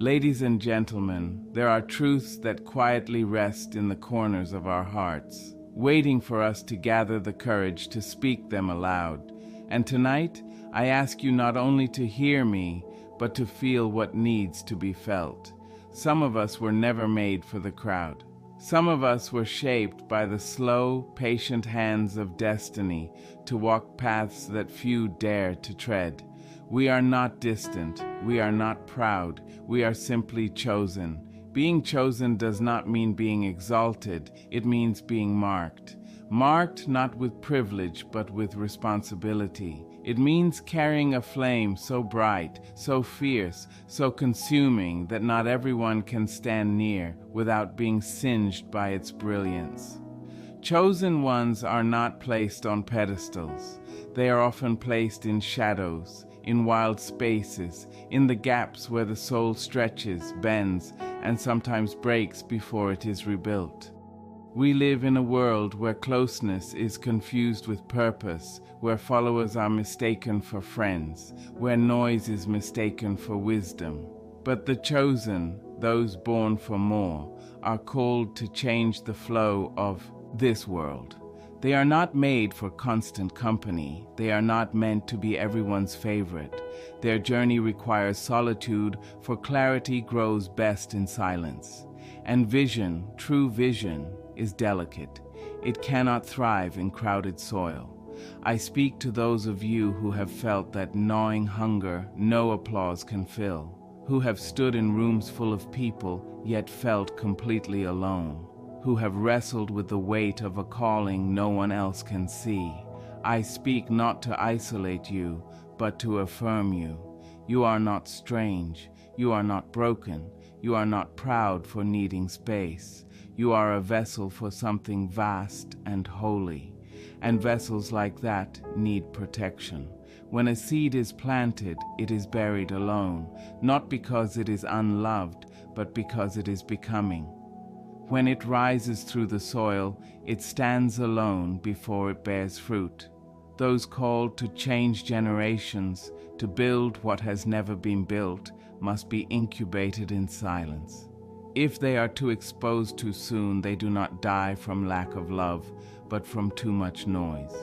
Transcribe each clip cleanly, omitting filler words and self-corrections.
Ladies and gentlemen, there are truths that quietly rest in the corners of our hearts, waiting for us to gather the courage to speak them aloud. And tonight, I ask you not only to hear me, but to feel what needs to be felt. Some of us were never made for the crowd. Some of us were shaped by the slow, patient hands of destiny to walk paths that few dare to tread. We are not distant, we are not proud, we are simply chosen. Being chosen does not mean being exalted, it means being marked. Marked not with privilege, but with responsibility. It means carrying a flame so bright, so fierce, so consuming that not everyone can stand near without being singed by its brilliance. Chosen ones are not placed on pedestals. They are often placed in shadows, in wild spaces, in the gaps where the soul stretches, bends, and sometimes breaks before it is rebuilt. We live in a world where closeness is confused with purpose, where followers are mistaken for friends, where noise is mistaken for wisdom. But the chosen, those born for more, are called to change the flow of this world. They are not made for constant company. They are not meant to be everyone's favorite. Their journey requires solitude, for clarity grows best in silence. And vision, true vision, is delicate. It cannot thrive in crowded soil. I speak to those of you who have felt that gnawing hunger no applause can fill, who have stood in rooms full of people yet felt completely alone, who have wrestled with the weight of a calling no one else can see. I speak not to isolate you, but to affirm you. You are not strange. You are not broken. You are not proud for needing space. You are a vessel for something vast and holy. And vessels like that need protection. When a seed is planted, it is buried alone, not because it is unloved, but because it is becoming. When it rises through the soil, it stands alone before it bears fruit. Those called to change generations, to build what has never been built, must be incubated in silence. If they are too exposed too soon, they do not die from lack of love, but from too much noise.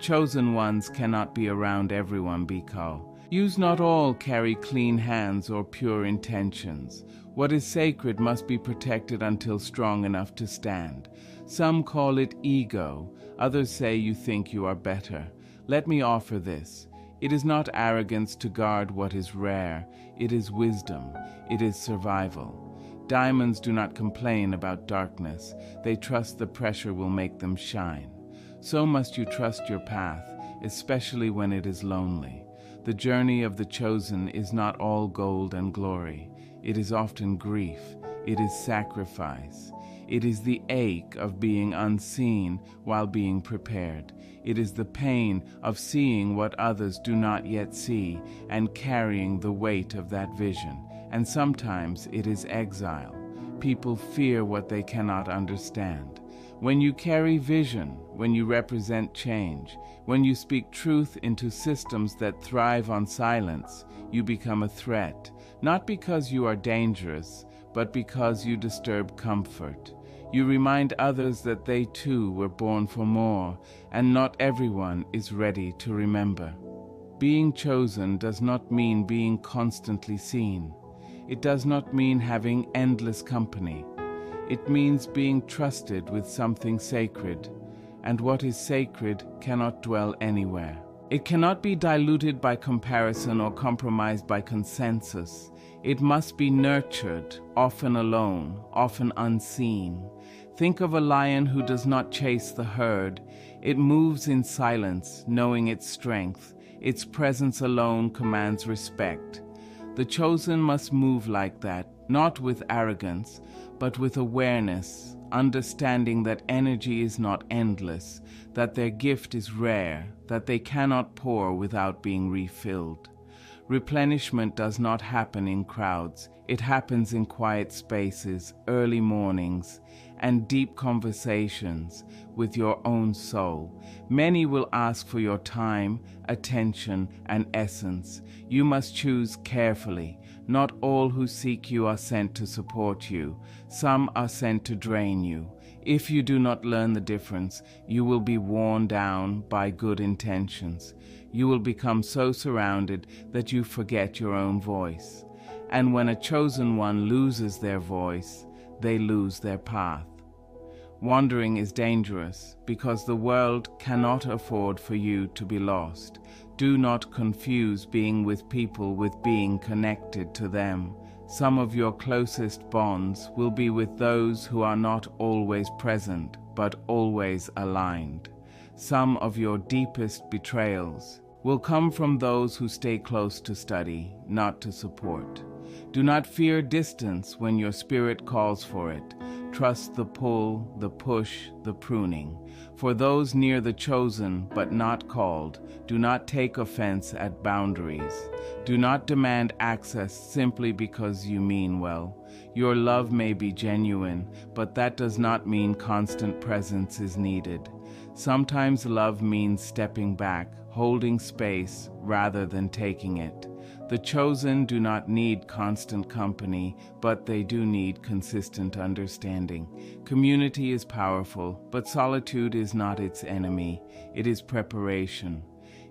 Chosen ones cannot be around everyone, Biko. Use not all carry clean hands or pure intentions. What is sacred must be protected until strong enough to stand. Some call it ego, others say you think you are better. Let me offer this. It is not arrogance to guard what is rare. It is wisdom. It is survival. Diamonds do not complain about darkness. They trust the pressure will make them shine. So must you trust your path, especially when it is lonely. The journey of the chosen is not all gold and glory. It is often grief. It is sacrifice. It is the ache of being unseen while being prepared. It is the pain of seeing what others do not yet see and carrying the weight of that vision. And sometimes it is exile. People fear what they cannot understand. When you carry vision, when you represent change, when you speak truth into systems that thrive on silence, you become a threat, not because you are dangerous, but because you disturb comfort. You remind others that they too were born for more, and not everyone is ready to remember. Being chosen does not mean being constantly seen. It does not mean having endless company. It means being trusted with something sacred, and what is sacred cannot dwell anywhere. It cannot be diluted by comparison or compromised by consensus. It must be nurtured, often alone, often unseen. Think of a lion who does not chase the herd. It moves in silence, knowing its strength. Its presence alone commands respect. The chosen must move like that, not with arrogance, but with awareness, understanding that energy is not endless, that their gift is rare, that they cannot pour without being refilled. Replenishment does not happen in crowds. It happens in quiet spaces, early mornings, and deep conversations with your own soul. Many will ask for your time, attention, and essence. You must choose carefully, Not all who seek you are sent to support you. Some are sent to drain you. If you do not learn the difference, you will be worn down by good intentions. You will become so surrounded that you forget your own voice. And when a chosen one loses their voice, they lose their path. Wandering is dangerous because the world cannot afford for you to be lost. Do not confuse being with people with being connected to them. Some of your closest bonds will be with those who are not always present, but always aligned. Some of your deepest betrayals will come from those who stay close to study, not to support. Do not fear distance when your spirit calls for it. Trust the pull, the push, the pruning. For those near the chosen but not called, do not take offense at boundaries. Do not demand access simply because you mean well. Your love may be genuine, but that does not mean constant presence is needed. Sometimes love means stepping back, holding space rather than taking it. The chosen do not need constant company, but they do need consistent understanding. Community is powerful, but solitude is not its enemy. It is preparation.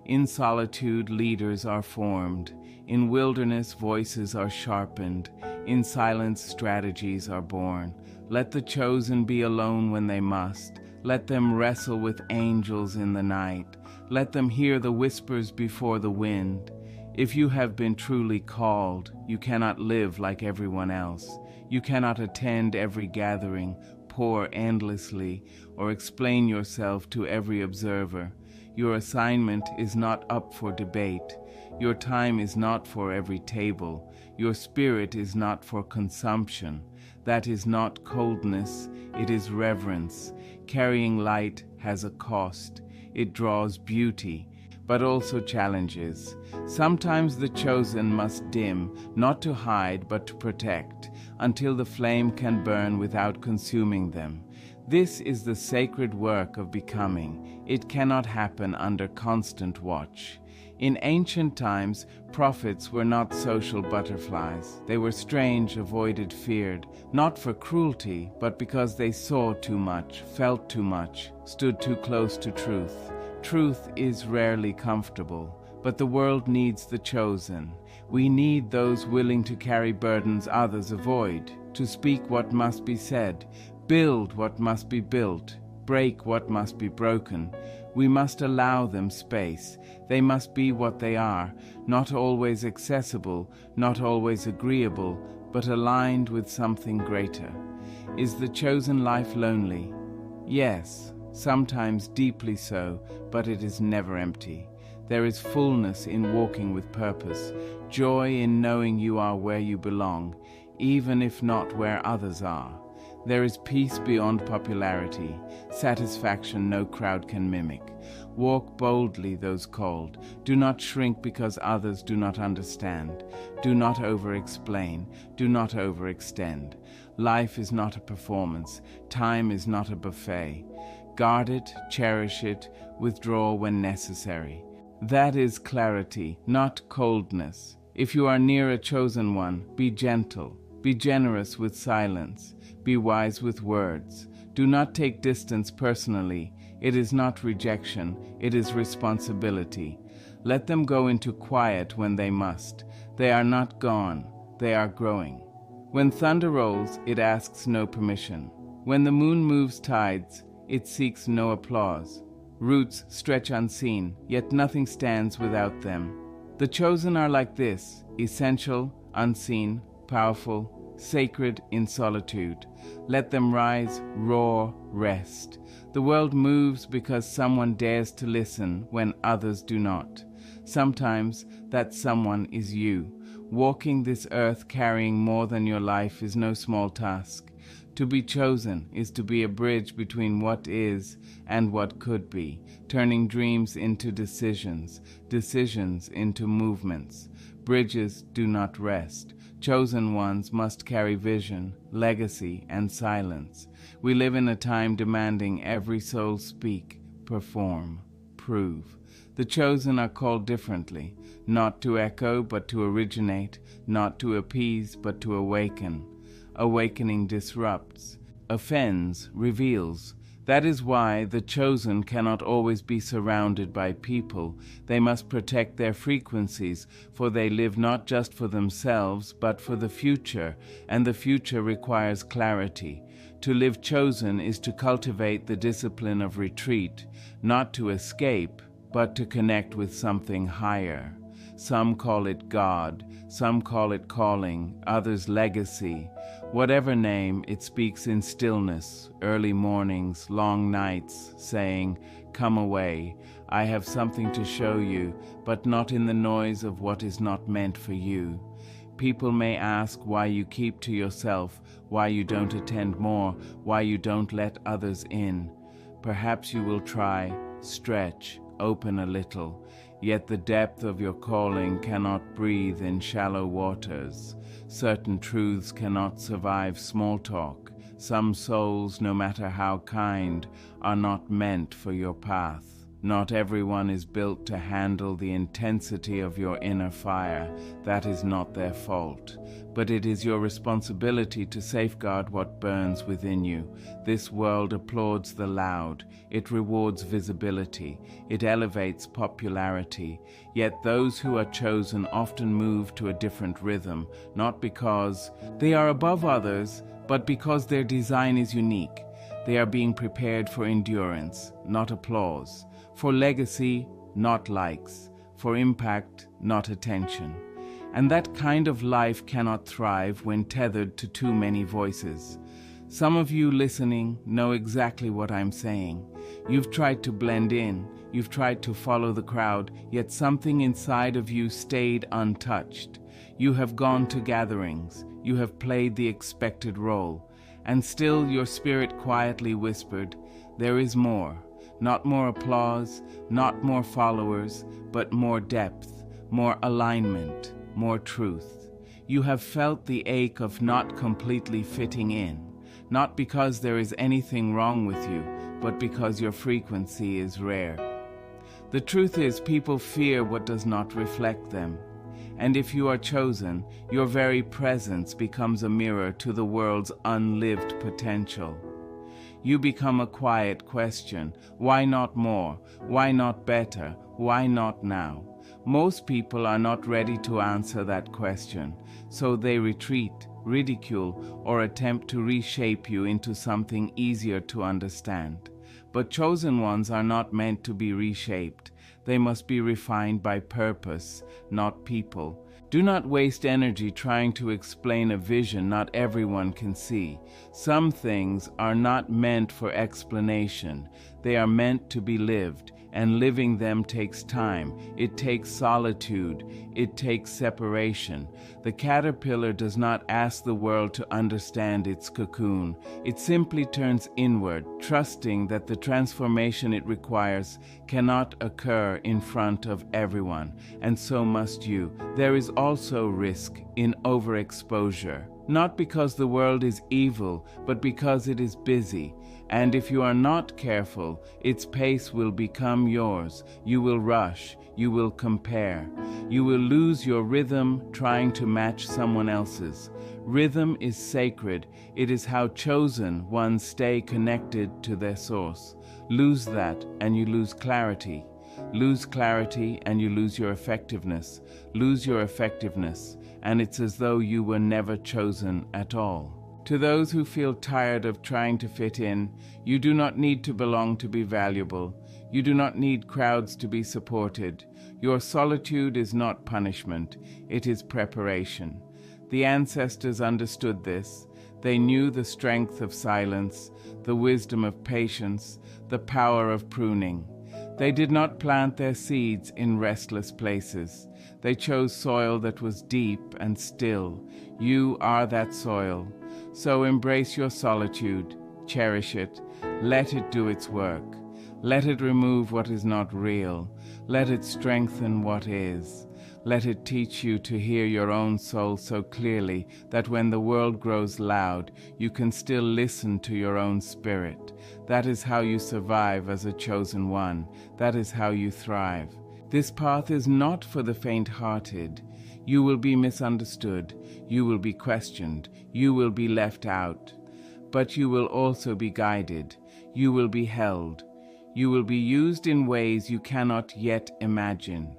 In solitude, leaders are formed. In wilderness, voices are sharpened. In silence, strategies are born. Let the chosen be alone when they must. Let them wrestle with angels in the night. Let them hear the whispers before the wind. If you have been truly called, you cannot live like everyone else. You cannot attend every gathering, pour endlessly, or explain yourself to every observer. Your assignment is not up for debate. Your time is not for every table. Your spirit is not for consumption. That is not coldness, it is reverence. Carrying light has a cost. It draws beauty, but also challenges. Sometimes the chosen must dim, not to hide but to protect, until the flame can burn without consuming them. This is the sacred work of becoming. It cannot happen under constant watch. In ancient times, prophets were not social butterflies. They were strange, avoided, feared, not for cruelty, but because they saw too much, felt too much, stood too close to truth. Truth is rarely comfortable, but the world needs the chosen. We need those willing to carry burdens others avoid, to speak what must be said, build what must be built, break what must be broken. We must allow them space. They must be what they are, not always accessible, not always agreeable, but aligned with something greater. Is the chosen life lonely? Yes. Sometimes deeply so, but it is never empty. There is fullness in walking with purpose, joy in knowing you are where you belong, even if not where others are. There is peace beyond popularity, satisfaction no crowd can mimic. Walk boldly, those called. Do not shrink because others do not understand. Do not over-explain. Do not overextend. Life is not a performance. Time is not a buffet. Guard it, cherish it, withdraw when necessary. That is clarity, not coldness. If you are near a chosen one, be gentle. Be generous with silence. Be wise with words. Do not take distance personally. It is not rejection, it is responsibility. Let them go into quiet when they must. They are not gone, they are growing. When thunder rolls, it asks no permission. When the moon moves tides, it seeks no applause. Roots stretch unseen, yet nothing stands without them. The chosen are like this, essential, unseen, powerful, sacred in solitude. Let them rise, roar, rest. The world moves because someone dares to listen when others do not. Sometimes that someone is you. Walking this earth carrying more than your life is no small task. To be chosen is to be a bridge between what is and what could be, turning dreams into decisions, decisions into movements. Bridges do not rest. Chosen ones must carry vision, legacy, and silence. We live in a time demanding every soul speak, perform, prove. The chosen are called differently, not to echo but to originate, not to appease but to awaken. Awakening disrupts, offends, reveals. That is why the chosen cannot always be surrounded by people. They must protect their frequencies, for they live not just for themselves, but for the future, and the future requires clarity. To live chosen is to cultivate the discipline of retreat, not to escape, but to connect with something higher. Some call it God, some call it calling, others legacy. Whatever name, it speaks in stillness, early mornings, long nights, saying, "Come away, I have something to show you, but not in the noise of what is not meant for you." People may ask why you keep to yourself, why you don't attend more, why you don't let others in. Perhaps you will try, stretch, open a little, yet the depth of your calling cannot breathe in shallow waters. Certain truths cannot survive small talk. Some souls, no matter how kind, are not meant for your path. Not everyone is built to handle the intensity of your inner fire. That is not their fault. But it is your responsibility to safeguard what burns within you. This world applauds the loud. It rewards visibility. It elevates popularity. Yet those who are chosen often move to a different rhythm, not because they are above others, but because their design is unique. They are being prepared for endurance, not applause. For legacy, not likes. For impact, not attention. And that kind of life cannot thrive when tethered to too many voices. Some of you listening know exactly what I'm saying. You've tried to blend in, you've tried to follow the crowd, yet something inside of you stayed untouched. You have gone to gatherings, you have played the expected role, and still your spirit quietly whispered, "There is more." Not more applause, not more followers, but more depth, more alignment, more truth. You have felt the ache of not completely fitting in, not because there is anything wrong with you, but because your frequency is rare. The truth is, people fear what does not reflect them. And if you are chosen, your very presence becomes a mirror to the world's unlived potential. You become a quiet question. Why not more? Why not better? Why not now? Most people are not ready to answer that question, so they retreat, ridicule, or attempt to reshape you into something easier to understand. But chosen ones are not meant to be reshaped. They must be refined by purpose, not people. Do not waste energy trying to explain a vision not everyone can see. Some things are not meant for explanation. They are meant to be lived, and living them takes time. It takes solitude. It takes separation. The caterpillar does not ask the world to understand its cocoon. It simply turns inward, trusting that the transformation it requires cannot occur in front of everyone, and so must you. There is also risk in overexposure, not because the world is evil, but because it is busy. And if you are not careful, its pace will become yours. You will rush. You will compare. You will lose your rhythm trying to match someone else's. Rhythm is sacred. It is how chosen ones stay connected to their source. Lose that and you lose clarity. Lose clarity and you lose your effectiveness. Lose your effectiveness and it's as though you were never chosen at all. To those who feel tired of trying to fit in, you do not need to belong to be valuable. You do not need crowds to be supported. Your solitude is not punishment, it is preparation. The ancestors understood this. They knew the strength of silence, the wisdom of patience, the power of pruning. They did not plant their seeds in restless places. They chose soil that was deep and still. You are that soil. So embrace your solitude, cherish it, let it do its work. Let it remove what is not real. Let it strengthen what is. Let it teach you to hear your own soul so clearly that when the world grows loud, you can still listen to your own spirit. That is how you survive as a chosen one. That is how you thrive. This path is not for the faint-hearted. You will be misunderstood, you will be questioned, you will be left out. But you will also be guided, you will be held, you will be used in ways you cannot yet imagine.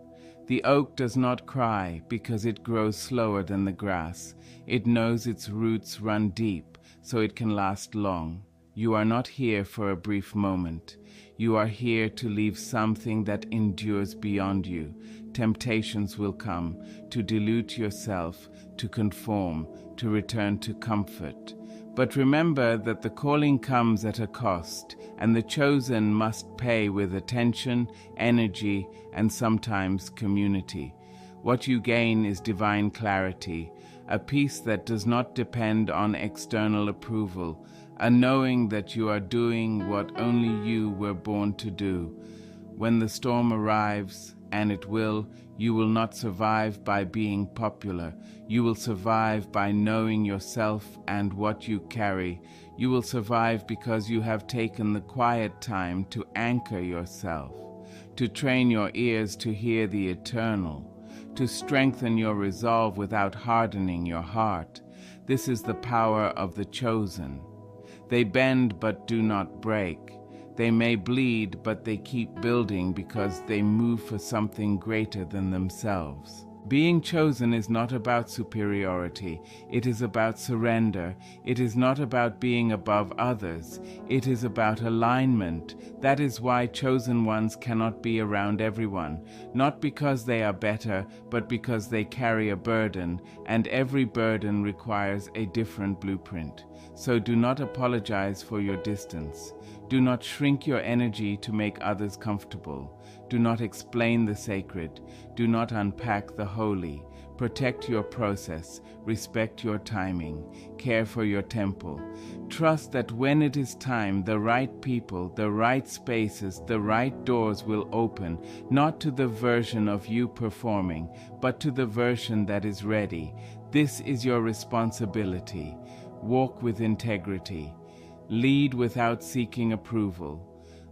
The oak does not cry because it grows slower than the grass. It knows its roots run deep, so it can last long. You are not here for a brief moment. You are here to leave something that endures beyond you. Temptations will come to dilute yourself, to conform, to return to comfort. But remember that the calling comes at a cost, and the chosen must pay with attention, energy, and sometimes community. What you gain is divine clarity, a peace that does not depend on external approval, a knowing that you are doing what only you were born to do. When the storm arrives, and it will, you will not survive by being popular. You will survive by knowing yourself and what you carry. You will survive because you have taken the quiet time to anchor yourself, to train your ears to hear the eternal, to strengthen your resolve without hardening your heart. This is the power of the chosen. They bend but do not break. They may bleed, but they keep building because they move for something greater than themselves. Being chosen is not about superiority. It is about surrender. It is not about being above others. It is about alignment. That is why chosen ones cannot be around everyone, not because they are better, but because they carry a burden, and every burden requires a different blueprint. So do not apologize for your distance. Do not shrink your energy to make others comfortable. Do not explain the sacred. Do not unpack the holy. Protect your process. Respect your timing. Care for your temple. Trust that when it is time, the right people, the right spaces, the right doors will open, not to the version of you performing, but to the version that is ready. This is your responsibility. Walk with integrity. Lead without seeking approval.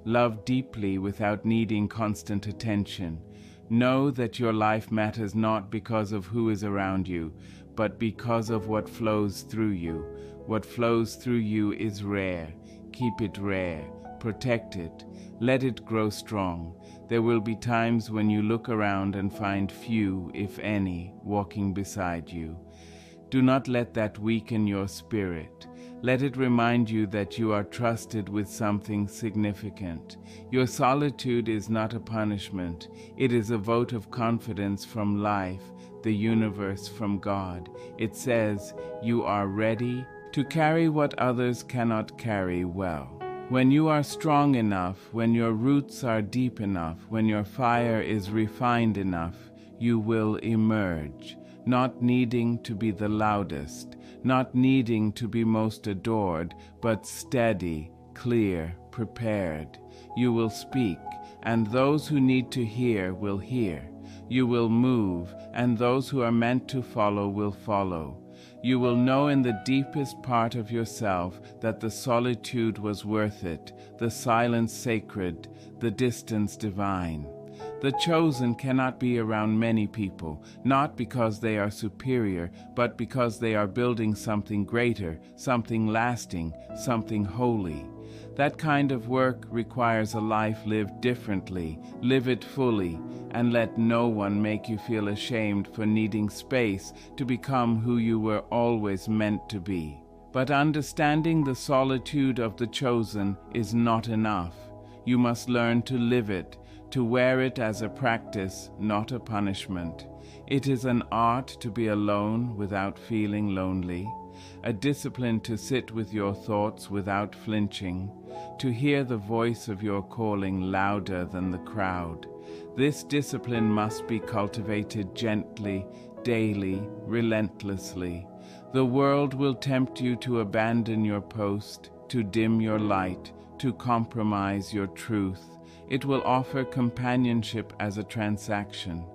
Love deeply without needing constant attention. Know that your life matters not because of who is around you, but because of what flows through you. What flows through you is rare. Keep it rare. Protect it. Let it grow strong. There will be times when you look around and find few, if any, walking beside you. Do not let that weaken your spirit. Let it remind you that you are trusted with something significant. Your solitude is not a punishment. It is a vote of confidence from life, the universe, from God. It says, you are ready to carry what others cannot carry well. When you are strong enough, when your roots are deep enough, when your fire is refined enough, you will emerge. Not needing to be the loudest, not needing to be most adored, but steady, clear, prepared. You will speak, and those who need to hear will hear. You will move, and those who are meant to follow will follow. You will know in the deepest part of yourself that the solitude was worth it, the silence sacred, the distance divine. The chosen cannot be around many people, not because they are superior, but because they are building something greater, something lasting, something holy. That kind of work requires a life lived differently. Live it fully, and let no one make you feel ashamed for needing space to become who you were always meant to be. But understanding the solitude of the chosen is not enough. You must learn to live it, to wear it as a practice, not a punishment. It is an art to be alone without feeling lonely, a discipline to sit with your thoughts without flinching, to hear the voice of your calling louder than the crowd. This discipline must be cultivated gently, daily, relentlessly. The world will tempt you to abandon your post, to dim your light, to compromise your truth. It will offer companionship as a transaction.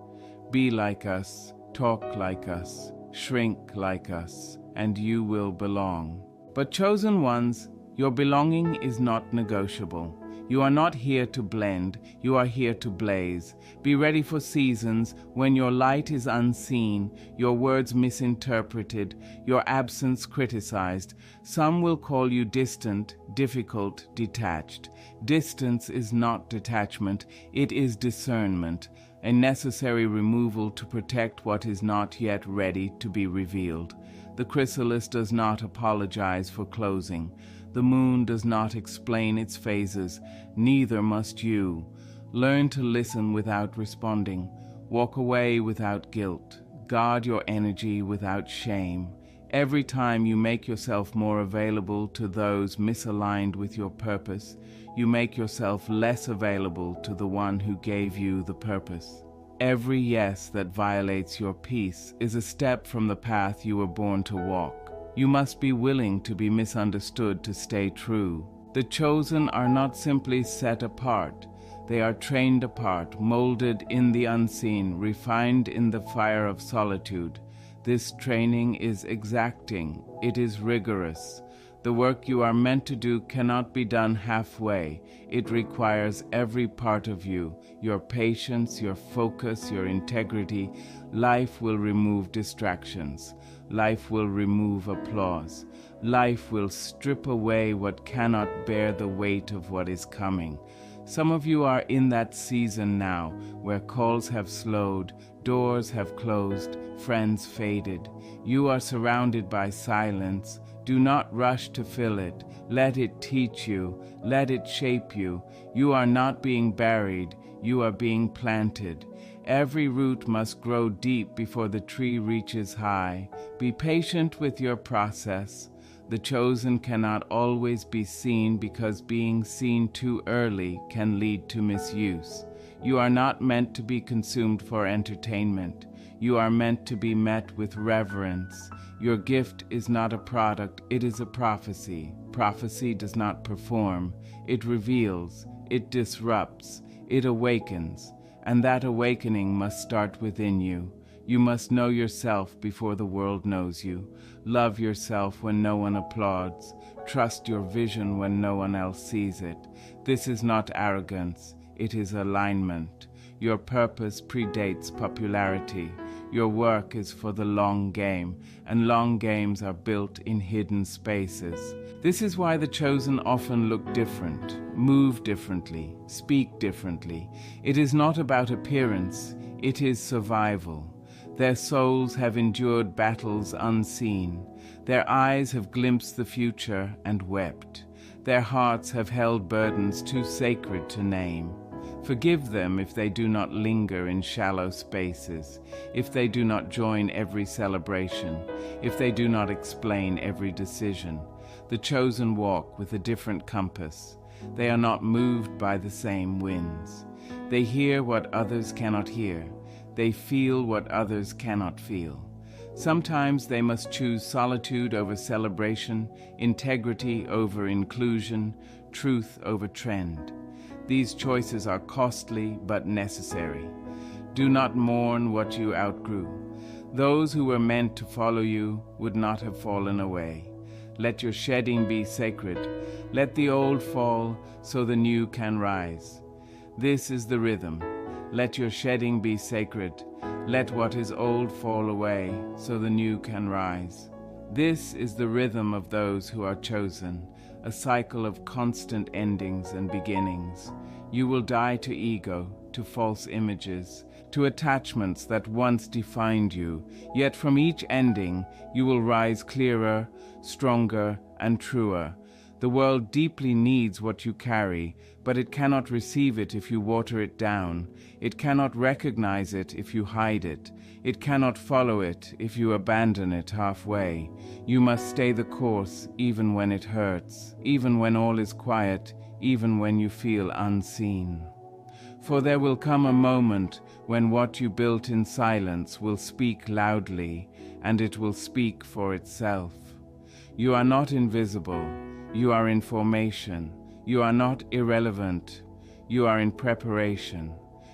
Be like us, talk like us, shrink like us, and you will belong. But chosen ones, your belonging is not negotiable. You are not here to blend, you are here to blaze. Be ready for seasons when your light is unseen, your words misinterpreted, your absence criticized. Some will call you distant, difficult, detached. Distance is not detachment, it is discernment, a necessary removal to protect what is not yet ready to be revealed. The chrysalis does not apologize for closing. The moon does not explain its phases, neither must you. Learn to listen without responding. Walk away without guilt. Guard your energy without shame. Every time you make yourself more available to those misaligned with your purpose, you make yourself less available to the one who gave you the purpose. Every yes that violates your peace is a step from the path you were born to walk. You must be willing to be misunderstood to stay true. The chosen are not simply set apart. They are trained apart, molded in the unseen, refined in the fire of solitude. This training is exacting. It is rigorous. The work you are meant to do cannot be done halfway. It requires every part of you, your patience, your focus, your integrity. Life will remove distractions. Life will remove applause. Life will strip away what cannot bear the weight of what is coming. Some of you are in that season now where calls have slowed, doors have closed, friends faded. You are surrounded by silence. Do not rush to fill it. Let it teach you. Let it shape you. You are not being buried. You are being planted. Every root must grow deep before the tree reaches high. Be patient with your process. The chosen cannot always be seen because being seen too early can lead to misuse. You are not meant to be consumed for entertainment. You are meant to be met with reverence. Your gift is not a product, it is a prophecy. Prophecy does not perform. It reveals, it disrupts, it awakens. And that awakening must start within you. You must know yourself before the world knows you. Love yourself when no one applauds. Trust your vision when no one else sees it. This is not arrogance, it is alignment. Your purpose predates popularity. Your work is for the long game, and long games are built in hidden spaces. This is why the chosen often look different, move differently, speak differently. It is not about appearance, it is survival. Their souls have endured battles unseen. Their eyes have glimpsed the future and wept. Their hearts have held burdens too sacred to name. Forgive them if they do not linger in shallow spaces, if they do not join every celebration, if they do not explain every decision. The chosen walk with a different compass. They are not moved by the same winds. They hear what others cannot hear. They feel what others cannot feel. Sometimes they must choose solitude over celebration, integrity over inclusion, truth over trend. These choices are costly but necessary. Do not mourn what you outgrew. Those who were meant to follow you would not have fallen away. Let your shedding be sacred. Let the old fall so the new can rise. This is the rhythm. Let your shedding be sacred. Let what is old fall away so the new can rise. This is the rhythm of those who are chosen, a cycle of constant endings and beginnings. You will die to ego, to false images, to attachments that once defined you, yet from each ending you will rise clearer, stronger, and truer. The world deeply needs what you carry, but it cannot receive it if you water it down. It cannot recognize it if you hide it. It cannot follow it if you abandon it halfway. You must stay the course even when it hurts, even when all is quiet, even when you feel unseen. For there will come a moment when what you built in silence will speak loudly, and it will speak for itself. You are not invisible. You are in formation. You are not irrelevant. You are in preparation.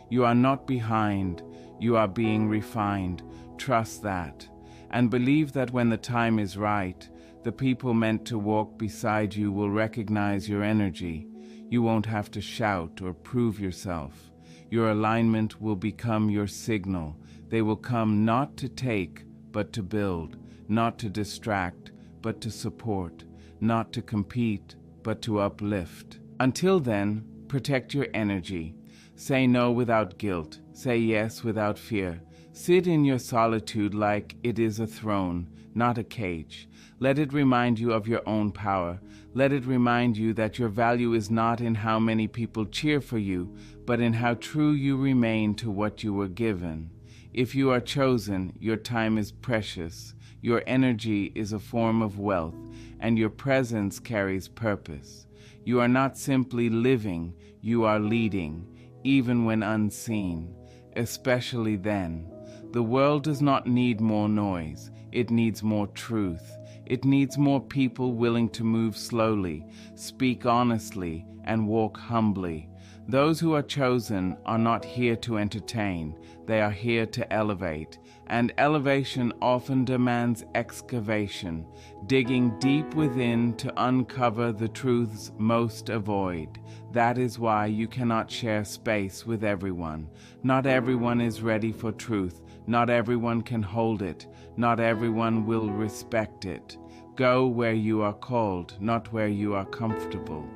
You are not behind. You are being refined. Trust that. And believe that when the time is right, the people meant to walk beside you will recognize your energy. You won't have to shout or prove yourself. Your alignment will become your signal. They will come not to take, but to build, not to distract, but to support, not to compete, but to uplift. Until then, protect your energy. Say no without guilt. Say yes without fear. Sit in your solitude like it is a throne, not a cage. Let it remind you of your own power. Let it remind you that your value is not in how many people cheer for you, but in how true you remain to what you were given. If you are chosen, your time is precious. Your energy is a form of wealth, and your presence carries purpose. You are not simply living, you are leading, even when unseen, especially then. The world does not need more noise, it needs more truth. It needs more people willing to move slowly, speak honestly, and walk humbly. Those who are chosen are not here to entertain, they are here to elevate. And elevation often demands excavation, digging deep within to uncover the truths most avoid. That is why you cannot share space with everyone. Not everyone is ready for truth. Not everyone can hold it. Not everyone will respect it. Go where you are called, not where you are comfortable.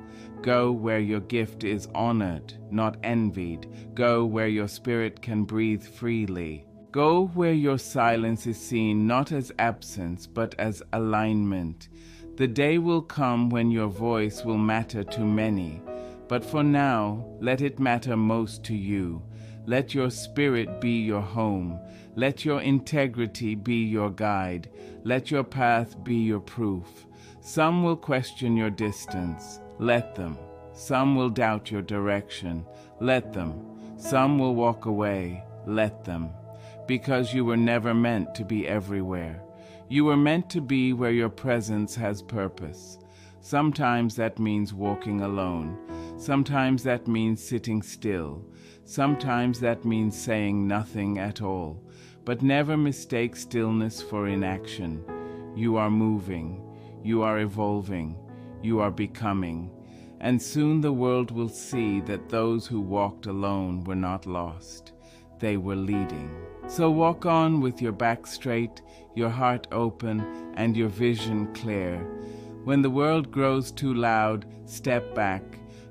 Go where your gift is honored, not envied. Go where your spirit can breathe freely. Go where your silence is seen not as absence, but as alignment. The day will come when your voice will matter to many, but for now, let it matter most to you. Let your spirit be your home. Let your integrity be your guide. Let your path be your proof. Some will question your distance. Let them. Some will doubt your direction. Let them. Some will walk away. Let them. Because you were never meant to be everywhere. You were meant to be where your presence has purpose. Sometimes that means walking alone. Sometimes that means sitting still. Sometimes that means saying nothing at all. But never mistake stillness for inaction. You are moving. You are evolving. You are becoming. And soon the world will see that those who walked alone were not lost. They were leading. So walk on with your back straight, your heart open, and your vision clear. When the world grows too loud, step back,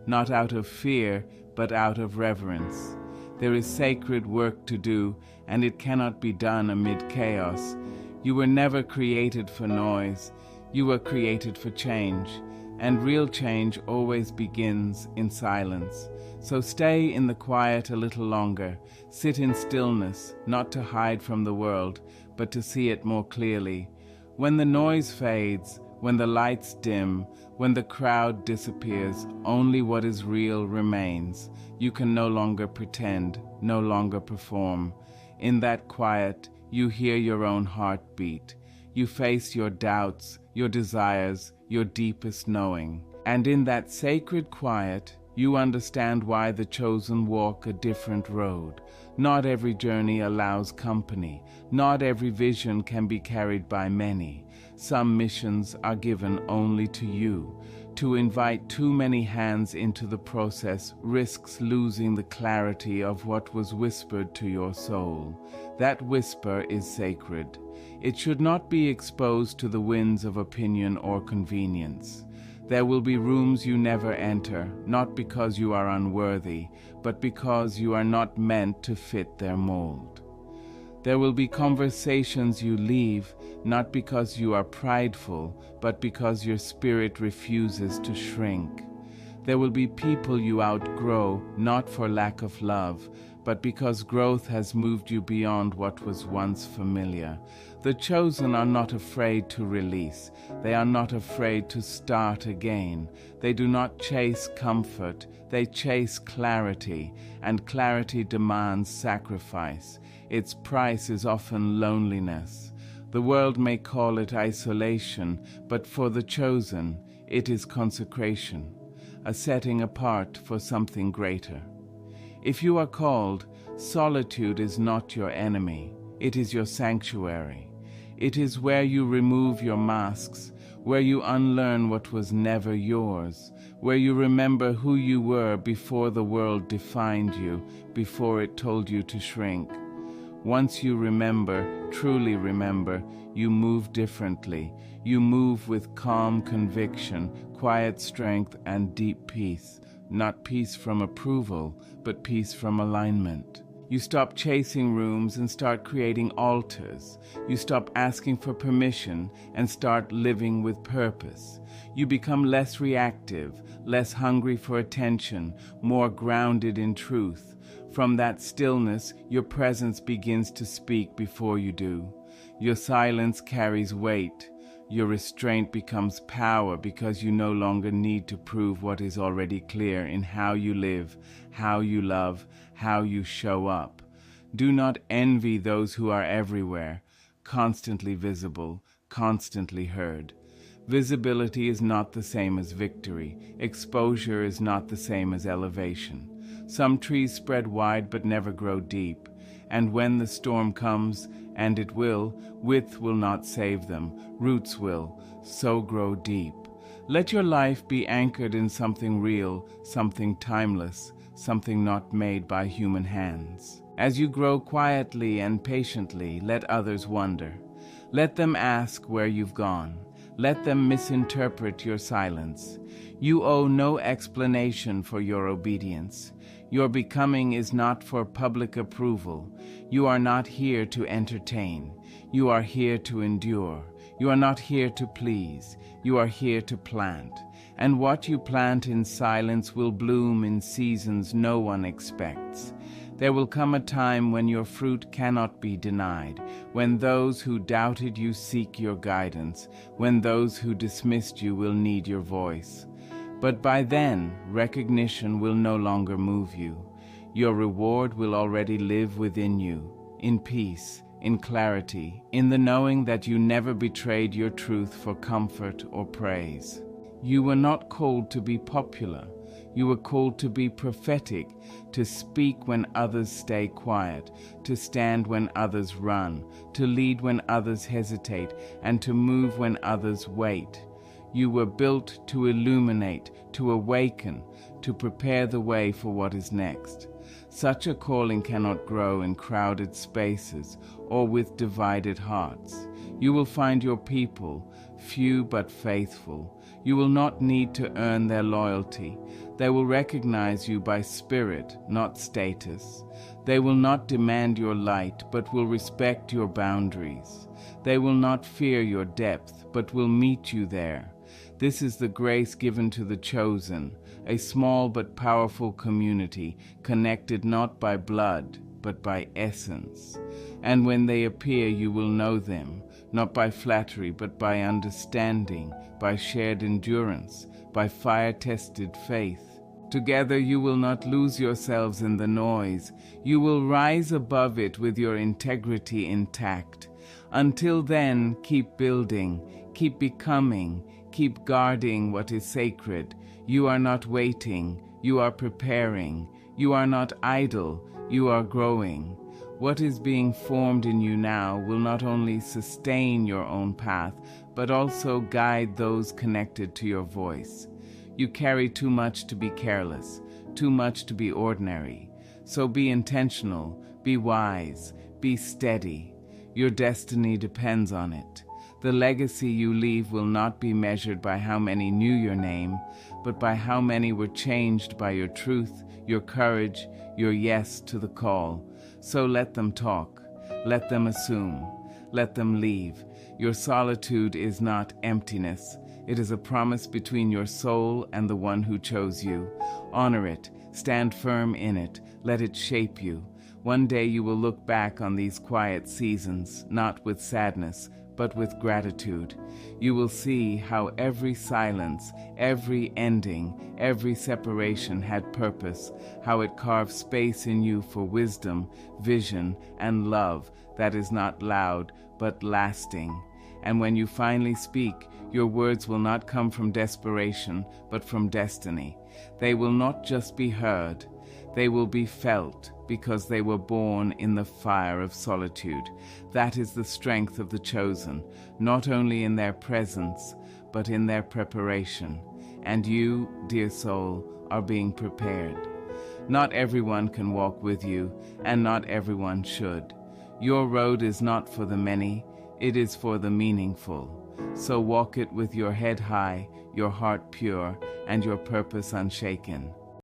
not out of fear, but out of reverence. There is sacred work to do, and it cannot be done amid chaos. You were never created for noise. You were created for change, and real change always begins in silence. So stay in the quiet a little longer. Sit in stillness, not to hide from the world, but to see it more clearly. When the noise fades, when the lights dim, when the crowd disappears, only what is real remains. You can no longer pretend, no longer perform. In that quiet, you hear your own heartbeat. You face your doubts, your desires, your deepest knowing. And in that sacred quiet, you understand why the chosen walk a different road. Not every journey allows company. Not every vision can be carried by many. Some missions are given only to you. To invite too many hands into the process risks losing the clarity of what was whispered to your soul. That whisper is sacred. It should not be exposed to the winds of opinion or convenience. There will be rooms you never enter, not because you are unworthy, but because you are not meant to fit their mold. There will be conversations you leave, not because you are prideful, but because your spirit refuses to shrink. There will be people you outgrow, not for lack of love, but because growth has moved you beyond what was once familiar. The chosen are not afraid to release. They are not afraid to start again. They do not chase comfort. They chase clarity, and clarity demands sacrifice. Its price is often loneliness. The world may call it isolation, but for the chosen, it is consecration, a setting apart for something greater. If you are called, solitude is not your enemy. It is your sanctuary. It is where you remove your masks, where you unlearn what was never yours, where you remember who you were before the world defined you, before it told you to shrink. Once you remember, truly remember, you move differently. You move with calm conviction, quiet strength, and deep peace. Not peace from approval, but peace from alignment. You stop chasing rooms and start creating altars. You stop asking for permission and start living with purpose. You become less reactive, less hungry for attention, more grounded in truth. From that stillness, your presence begins to speak before you do. Your silence carries weight. Your restraint becomes power because you no longer need to prove what is already clear in how you live, how you love, how you show up. Do not envy those who are everywhere, constantly visible, constantly heard. Visibility is not the same as victory. Exposure is not the same as elevation. Some trees spread wide but never grow deep. And when the storm comes, and it will, width will not save them, roots will, so grow deep. Let your life be anchored in something real, something timeless, something not made by human hands. As you grow quietly and patiently, let others wonder. Let them ask where you've gone. Let them misinterpret your silence. You owe no explanation for your obedience. Your becoming is not for public approval. You are not here to entertain. You are here to endure. You are not here to please. You are here to plant. And what you plant in silence will bloom in seasons no one expects. There will come a time when your fruit cannot be denied, when those who doubted you seek your guidance, when those who dismissed you will need your voice. But by then, recognition will no longer move you. Your reward will already live within you, in peace, in clarity, in the knowing that you never betrayed your truth for comfort or praise. You were not called to be popular. You were called to be prophetic, to speak when others stay quiet, to stand when others run, to lead when others hesitate, and to move when others wait. You were built to illuminate, to awaken, to prepare the way for what is next. Such a calling cannot grow in crowded spaces or with divided hearts. You will find your people, few but faithful. You will not need to earn their loyalty. They will recognize you by spirit, not status. They will not demand your light, but will respect your boundaries. They will not fear your depth, but will meet you there. This is the grace given to the chosen, a small but powerful community, connected not by blood, but by essence. And when they appear, you will know them, not by flattery, but by understanding, by shared endurance, by fire-tested faith. Together you will not lose yourselves in the noise. You will rise above it with your integrity intact. Until then, keep building, keep becoming, keep guarding what is sacred. You are not waiting, you are preparing. You are not idle, you are growing. What is being formed in you now will not only sustain your own path, but also guide those connected to your voice. You carry too much to be careless, too much to be ordinary. So be intentional, be wise, be steady. Your destiny depends on it. The legacy you leave will not be measured by how many knew your name, but by how many were changed by your truth, your courage, your yes to the call. So let them talk, let them assume, let them leave. Your solitude is not emptiness. It is a promise between your soul and the one who chose you. Honor it, stand firm in it, let it shape you. One day you will look back on these quiet seasons, not with sadness, but with gratitude. You will see how every silence, every ending, every separation had purpose, how it carved space in you for wisdom, vision, and love that is not loud, but lasting. And when you finally speak, your words will not come from desperation, but from destiny. They will not just be heard. They will be felt because they were born in the fire of solitude. That is the strength of the chosen, not only in their presence, but in their preparation. And you, dear soul, are being prepared. Not everyone can walk with you, and not everyone should. Your road is not for the many, it is for the meaningful. So walk it with your head high, your heart pure, and your purpose unshaken.